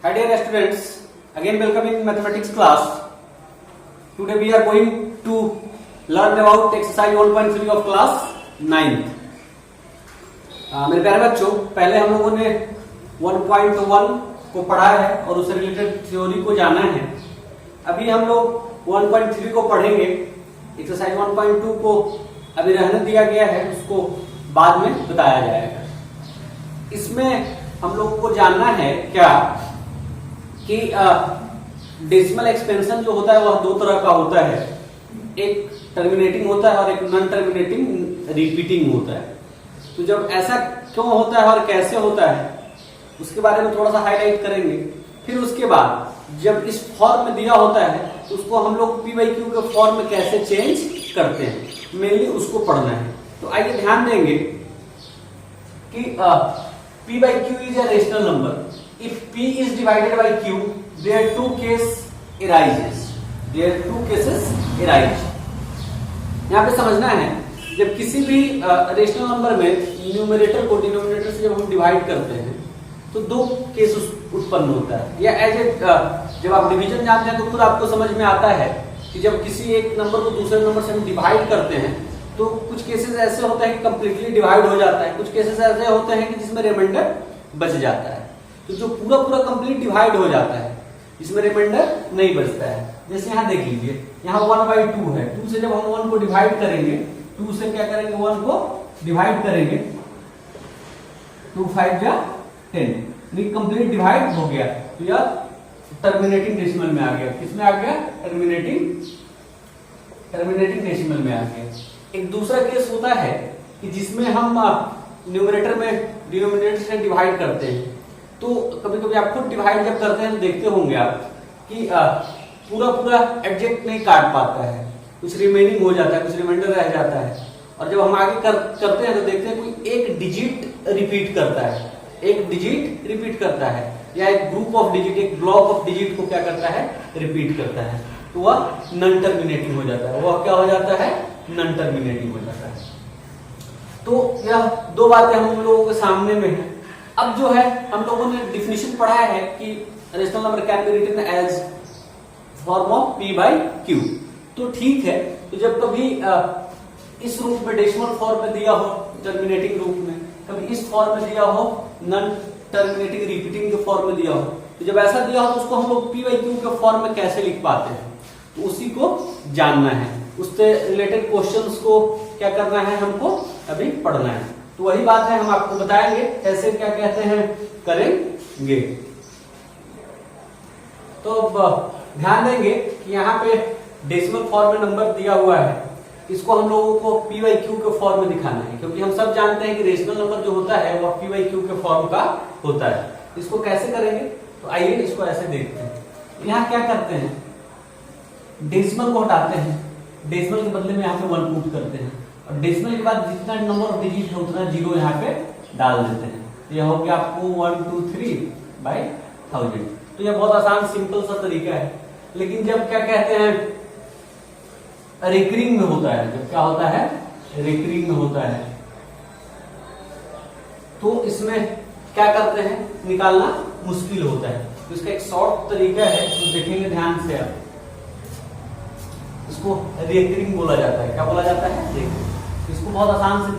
Hi dear students, again welcome in mathematics class. Today we are going to learn about exercise 1.3 of class 9th. मेरे प्यारे बच्चों, पहले हम लोगों ने 1.1 को पढ़ा है और उससे रिलेटेड थ्योरी को जाना है. अभी हम लोग 1.3 को पढ़ेंगे. एक्सरसाइज 1.2 को अभी रहने दिया गया है, उसको बाद में बताया जाएगा. इसमें हम लोग को जानना है क्या कि डेसिमल एक्सपेंशन जो होता है वह दो तरह का होता है. एक टर्मिनेटिंग होता है और एक नॉन टर्मिनेटिंग रिपीटिंग होता है. तो जब ऐसा क्यों होता है और कैसे होता है उसके बारे में थोड़ा सा हाईलाइट करेंगे. फिर उसके बाद जब इस फॉर्म में दिया होता है तो उसको हम लोग पी बाई क्यू के फॉर्म में कैसे चेंज करते हैं, मेनली उसको पढ़ना है. तो आइए ध्यान देंगे कि p by q is a rational number. If p is divided by q, there two cases arises. यहाँ पे समझना है, जब किसी भी रेशनल नंबर में न्यूमरेटर को डिनोमिनेटर से जब हम डिवाइड करते हैं तो दो केस उत्पन्न होता है. या एज ए जब आप डिवीजन जानते हैं तो खुद आपको समझ में आता है कि जब किसी एक नंबर को दूसरे नंबर से हम डिवाइड करते हैं तो कुछ केसेस ऐसे होते हैं कि कंप्लीटली डिवाइड हो जाता है, कुछ केसेस ऐसे होते हैं कि जिसमें रिमाइंडर बच जाता है. तो जो पूरा कंप्लीट डिवाइड हो जाता है इसमें रिमाइंडर नहीं बचता है. जैसे यहाँ देख लीजिए, यहाँ 1/2 है. 2 से जब हम 1 को डिवाइड करेंगे, 2 से क्या करेंगे, 1 को डिवाइड करेंगे, 2 5 जा 10, कंप्लीट डिवाइड हो गया. तो यह टर्मिनेटिंग डेसिमल में आ गया. किसमें आ गया? टर्मिनेटिंग डेसिमल में आ गया. एक दूसरा केस होता है कि जिसमें हम न्यूमरेटर में डिनोमिनेटर से डिवाइड करते हैं. तो कभी कभी आप खुद डिवाइड जब करते हैं तो देखते होंगे आप कि पूरा एडजेक्ट नहीं काट पाता है, कुछ रिमेनिंग हो जाता है, कुछ रिमाइंडर रह जाता है. और जब हम आगे करते हैं तो देखते हैं कोई एक डिजिट रिपीट करता है, या एक ग्रुप ऑफ डिजिट, एक ब्लॉक ऑफ डिजिट को क्या करता है, रिपीट करता है. तो वह नॉन टर्मिनेटिंग हो जाता है. वह क्या हो जाता है? नॉन टर्मिनेटिंग हो जाता है. तो यह दो बातें हम लोगों के सामने में है. अब जो है हम लोगों ने डिफिनेशन पढ़ा है कि rational number can be written as form of p by q. तो ठीक है. तो जब कभी इस रूप में डेसिमल फॉर्म में दिया हो, टर्मिनेटिंग रूप में, कभी इस फॉर्म में दिया हो, नॉन टर्मिनेटिंग रिपीटिंग के फॉर्म में दिया हो, तो जब ऐसा दिया हो तो उसको हम लोग p by q के फॉर्म में कैसे लिख पाते हैं, तो उसी को जानना है. उससे रिलेटेड क्वेश्चंस को क्या करना है, हमको अभी पढ़ना है. तो वही बात है, हम आपको बताएंगे कैसे क्या कहते हैं करेंगे. तो ध्यान देंगे कि यहाँ पे डेसिमल फॉर्म में नंबर दिया हुआ है, इसको हम लोगों को p by q के फॉर्म में दिखाना है. क्योंकि हम सब जानते हैं कि रेशनल नंबर जो होता है वह p by q के फॉर्म का होता है. इसको कैसे करेंगे, तो आइए इसको ऐसे देखते हैं. यहाँ क्या करते हैं, डेसिमल को हटाते हैं, डेसिमल के बदले में यहाँ पे 1 पुट करते हैं, और डेसिमल के बाद जितना नंबर ऑफ डिजिट है उतना जीरो यहाँ पे डाल देते हैं. तो यह हो गया आपको 123/1000. तो यह बहुत आसान सिंपल सा तरीका है. लेकिन जब क्या कहते हैं रिकरिंग में होता है, जब क्या होता है, रिकरिंग में होता है, तो इसमें क्या करते हैं, निकालना मुश्किल होता है. तो इसका एक शॉर्ट तरीका है, तो देखेंगे ध्यान से आप. इसको रिकरिंग बोला जाता है. क्या बोला जाता है? रिकरिंग. इसको बहुत आसान से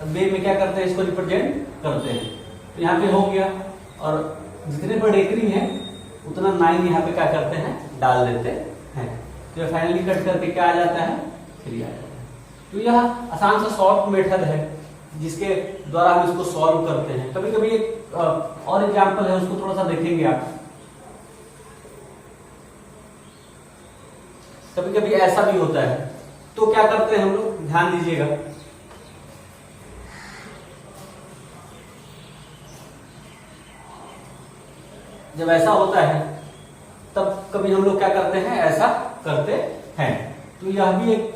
वे में क्या करते हैं, इसको रिप्रेजेंट करते हैं. तो यहाँ पे हो गया, और जितने पर रिकरिंग है उतना 9 यहाँ पे क्या करते हैं, डाल देते हैं. तो फाइनली कट करके क्या आ जाता है, 3 आ जाता है. तो यह आसान सा शॉर्ट मेथड है जिसके द्वारा हम इसको सॉल्व करते हैं. कभी कभी एक और एग्जाम्पल है, उसको थोड़ा सा देखेंगे आप. कभी कभी ऐसा भी होता है, तो क्या करते हैं हम लोग, ध्यान दीजिएगा. जब ऐसा होता है तब कभी हम लोग क्या करते हैं, ऐसा करते हैं. तो यह भी एक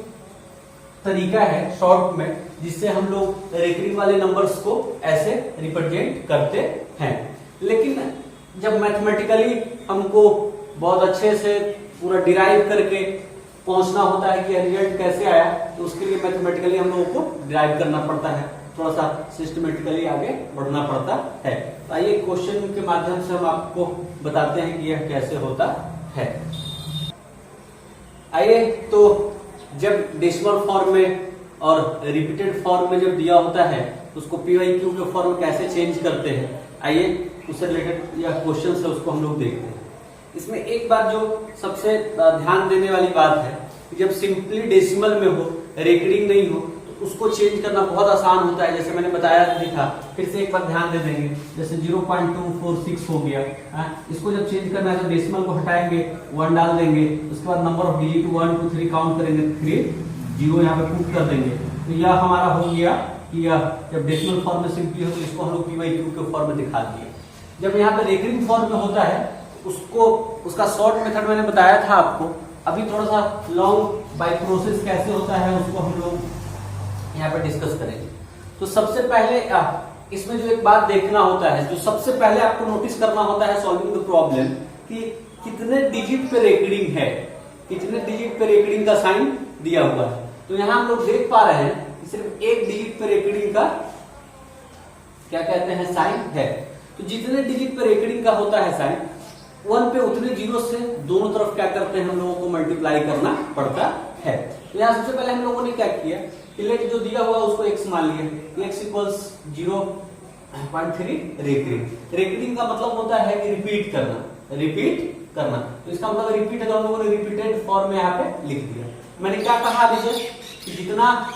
तरीका है शॉर्ट में, जिससे हम लोग रिकरिंग वाले नंबर्स को ऐसे रिप्रेजेंट करते हैं. लेकिन जब मैथमेटिकली हमको बहुत अच्छे से पूरा डिराइव करके पहुंचना होता है कि रिजल्ट कैसे आया, तो उसके लिए मैथमेटिकली हम लोगों को डिराइव करना पड़ता है. थोड़ा सा सिस्टमेटिकली आगे बढ़ना पड़ता है। तो आइए क्वेश्चन के माध्यम से हम आपको बताते हैं कि यह कैसे होता है। आइए, तो जब डेसिमल फॉर्म में और रिपीटेड फॉर्म में जब दिया होता है तो उसको PYQ के फॉर्म में कैसे चेंज करते हैं, आइए उससे रिलेटेड यह क्वेश्चन है उसको हम लोग देखते हैं। इसमें एक बात जो सबसे ध्यान देने वाली बात है कि जब सिंपली डेसिमल में हो, रेकरिंग नहीं हो, तो उसको चेंज करना बहुत आसान होता है। जैसे मैंने बताया भी था, फिर से एक बार ध्यान दे देंगे। जैसे 0.246 हो गया, इसको जब चेंज करना है तो डेसिमल को हटाएंगे, 1 डाल देंगे, उसके बाद नंबर ऑफ डिजिट 1 2 3 काउंट करेंगे, 3 0 यहाँ पे पुट कर देंगे। तो यह हमारा हो गया कि यह जब डेसिमल फॉर्म में सिंपली हो तो इसको हम लोग PYQ के फॉर्म में दिखा दिए। जब यहाँ पे रेकरिंग फॉर्म में होता है उसको, उसका शॉर्ट मेथड मैंने बताया था आपको। अभी थोड़ा सा लॉन्ग बाय प्रोसेस कैसे होता है उसको हम लोग यहाँ पे डिस्कस करेंगे। तो सबसे पहले इसमें जो एक बात देखना होता है, जो सबसे पहले आपको नोटिस करना होता है सॉल्विंग द प्रॉब्लम, कि कितने डिजिट पे रेकरिंग है, कितने डिजिट पे रेकरिंग का साइन दिया हुआ है। तो यहाँ हम लोग देख पा रहे हैं कि सिर्फ एक डिजिट पे रेकरिंग का क्या कहते हैं, साइन है। तो जितने डिजिट पे रेकरिंग का होता है साइन 1 पे, उतने जीरो से दोनों तरफ क्या करते हैं, हम लोगों को मल्टीप्लाई करना पड़ता है। तो यहाँ सबसे पहले हम लोगों ने क्या किया, लेट जो दिया हुआ उसको x मान लिया, x इक्वल्स 0.3 रेकरिंग। रेकरिंग का मतलब होता है कि रिपीट करना, रिपीट करना। तो इसका मतलब रिपीट, अगर हम लोगों ने रिपीटेड फॉर्म में यहाँ पे लिख दिया। मैंने क्या कहा अभी कि जितना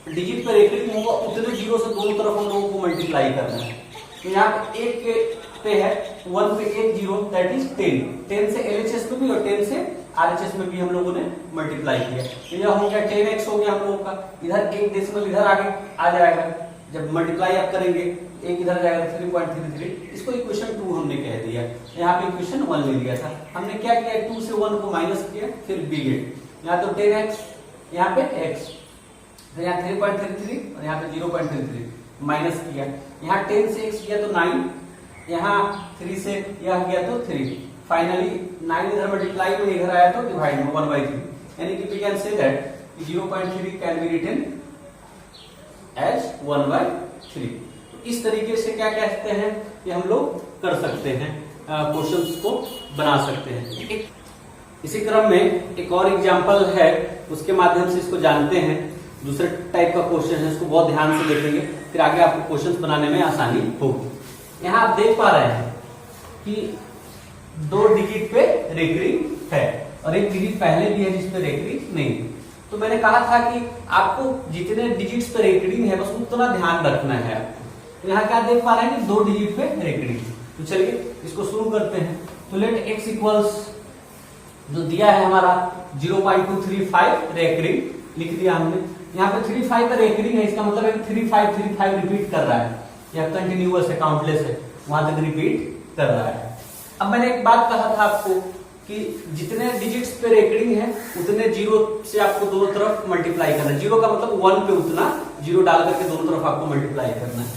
डिजिट पे रेकरिंग होगा उतने जीरो से दोनों तरफ हम लोगों को मल्टीप्लाई करना है। तो यहाँ एक पे है 1 पे 1 जीरो, दैट इज 10 से LHS में भी और 10 से RHS में भी हम लोगों ने मल्टीप्लाई किया। तो यह हो गया 10x हो गया हम लोगों का। इधर एक डेसिमल इधर आगे आ जाएगा, जब मल्टीप्लाई आप करेंगे एक इधर जाएगा 3.33। इसको इक्वेशन 2 हमने कह दिया। यहाँ पे इक्वेशन 1 ले लिया था हमने। क्या किया, 2 से 1 को माइनस किया, फिर बिगेट। यहाँ तो 10x, यहाँ पे x, तो यहाँ 3.33 और यहाँ पे 0.33 माइनस किया। यहाँ 10 से x किया तो 9, यहाँ 3 से यह गया तो 3। फाइनली 9 इधर मल्टीप्लाई में इधर आया तो डिवाइड में 1/3, यानी कि we can say that 0.3 can be written as 1/3। तो इस तरीके से क्या कहते हैं कि हम लोग कर सकते हैं, क्वेश्चंस को बना सकते हैं। इसी क्रम में एक और एग्जांपल है, उसके माध्यम से इसको जानते हैं। दूसरे टाइप का क्वेश्चन है, इसको बहुत ध्यान से देखेंगे, फिर आगे आपको क्वेश्चंस बनाने में आसानी होगी। यहाँ आप देख पा रहे हैं कि 2 डिजिट पे रेकरिंग है और एक डिजिट पहले भी है जिसपे रेकरिंग नहीं। तो मैंने कहा था कि आपको जितने डिजिट्स पे रेकरिंग है बस उतना ध्यान रखना है आपको। तो यहाँ क्या देख पा रहे हैं कि 2 डिजिट पे रेकरिंग। तो चलिए इसको शुरू करते हैं। तो लेट x इक्वल्स जो दिया है हमारा 0.235 रेकरिंग लिख दिया हमने। यहाँ पे 35 का रेकरिंग है, इसका मतलब है 35 रिपीट कर रहा है, या कंटिन्यूअस है, काउंटलेस है, वहां तक रिपीट कर रहा है। अब मैंने एक बात कहा था आपको कि जितने डिजिट्स पे रेकरिंग है उतने जीरो से आपको दोनों तरफ मल्टीप्लाई करना है। जीरो का मतलब 1 पे उतना जीरो डाल करके दोनों तरफ आपको मल्टीप्लाई करना है।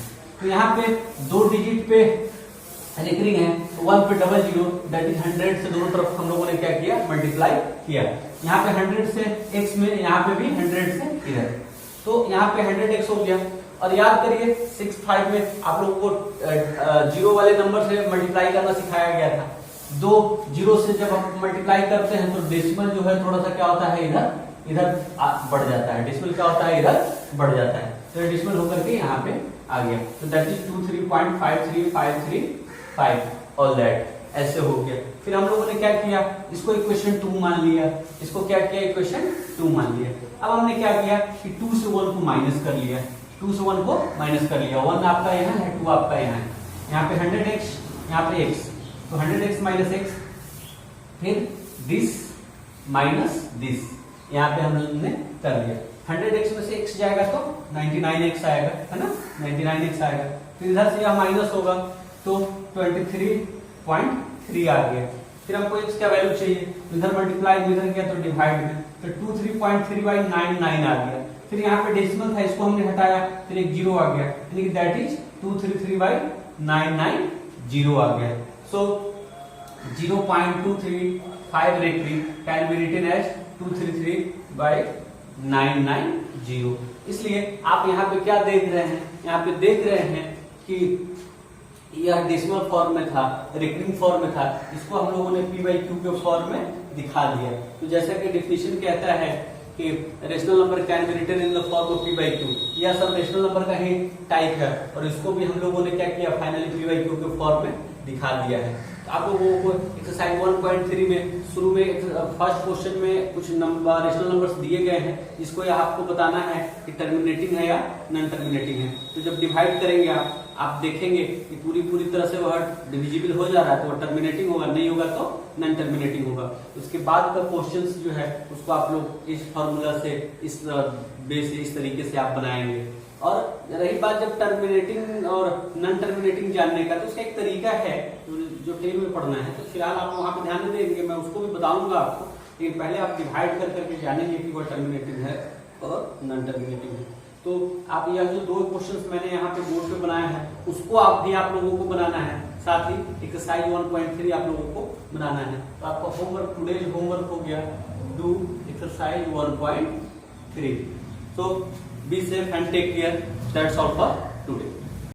तो यहाँ पे 2 डिजिट पे रेकरिंग है, 1 पे 00, दैट इज 100 से दोनों तरफ हम लोगों ने क्या किया, मल्टीप्लाई किया। यहाँ पे 100 से x में, यहाँ पे भी 100 से इधर, तो यहाँ पे 100x हो गया। और याद करिए 65 में आप लोगों को जीरो वाले नंबर से मल्टीप्लाई करना सिखाया गया था। 2 जीरो से जब हम मल्टीप्लाई करते हैं तो डेसिमल जो है थोड़ा सा क्या होता है, इधर बढ़ जाता है। डेसिमल क्या होता है, इधर बढ़ जाता है। तो डेसिमल होकर के यहाँ पे आ गया। तो दैट इज 23.53535 ऑल दैट, ऐसे हो गया। फिर हम लोगों ने क्या किया, इसको इक्वेशन 2 मान लिया, इसको क्या किया, इक्वेशन 2 मान लिया। अब हमने क्या किया कि 2 से 1 को माइनस कर लिया, 2 से 1 को माइनस कर लिया। 1 आपका यहाँ है, 2 आपका यहाँ है। यहाँ पे 100x, यहाँ पे x, तो 100x माइनस x, फिर दिस माइनस दिस, यहाँ पे हमने कर लिया। 100x में से x जाएगा तो 99x आएगा, है ना, 99x आएगा। फिर इधर से यह माइनस होगा तो 23.3 आ गया। फिर हमको x का वैल्यू चाहिए, तो इधर मल्टीप्लाई इधर किया तो डिवाइड में, तो 23.3/99 आ गया। फिर यहाँ पे डेसिमल था, इसको हमने हटाया, फिर एक जीरो आ गया, यानी कि दैट इज 233/990 आ गया। So 0.235 recurring can be written as 233/990। 990। इसलिए आप यहाँ पे क्या देख रहे हैं, यहाँ पे देख रहे हैं कि यह डेसिमल फॉर्म में था, रिकरिंग फॉर्म में था, इसको हम लोगों ने p बाई क्यू के फॉर्म में दिखा दिया। तो जैसा कि डिफिनेशन कहता है कि rational number can be written in the form of p by q, यह सब रेशनल नंबर का ही टाइप है और इसको भी हम लोगों ने क्या किया, फाइनली p बाई क्यू के फॉर्म में दिखा दिया है। तो आप लोगों को एक्सरसाइज 1.3 में शुरू में फर्स्ट क्वेश्चन में कुछ नंबर रेशनल नंबर्स दिए गए हैं, जिसको यह आपको बताना है कि टर्मिनेटिंग है या नॉन टर्मिनेटिंग है। तो जब डिवाइड करेंगे आप देखेंगे कि पूरी तरह से वह डिविजिबल हो जा रहा है तो वह टर्मिनेटिंग होगा, नहीं होगा तो नॉन टर्मिनेटिंग होगा। उसके बाद का क्वेश्चंस जो है उसको आप लोग इस फॉर्मूला से, इस बेस से, इस तरीके से आप बनाएंगे। और रही बात जब टर्मिनेटिंग और नॉन टर्मिनेटिंग जानने का, तो उसका एक तरीका है जो टेन में पढ़ना है, तो फिलहाल आप वहां पे ध्यान देंगे, मैं उसको भी बताऊंगा आपको, लेकिन पहले आप डिवाइड कर करके जानेंगे कि वह टर्मिनेटिंग है और नॉन टर्मिनेटिंग है। तो आप यह जो 2 क्वेश्चंस मैंने यहाँ पे बोर्ड पे बनाया है उसको आप लोगों को बनाना है, साथ ही एक्सरसाइज 1.3 आप लोगों को बनाना है। तो आपका होमवर्क, टुडे होमवर्क हो गया, do exercise 1.3। So be safe and take care. That's all for today.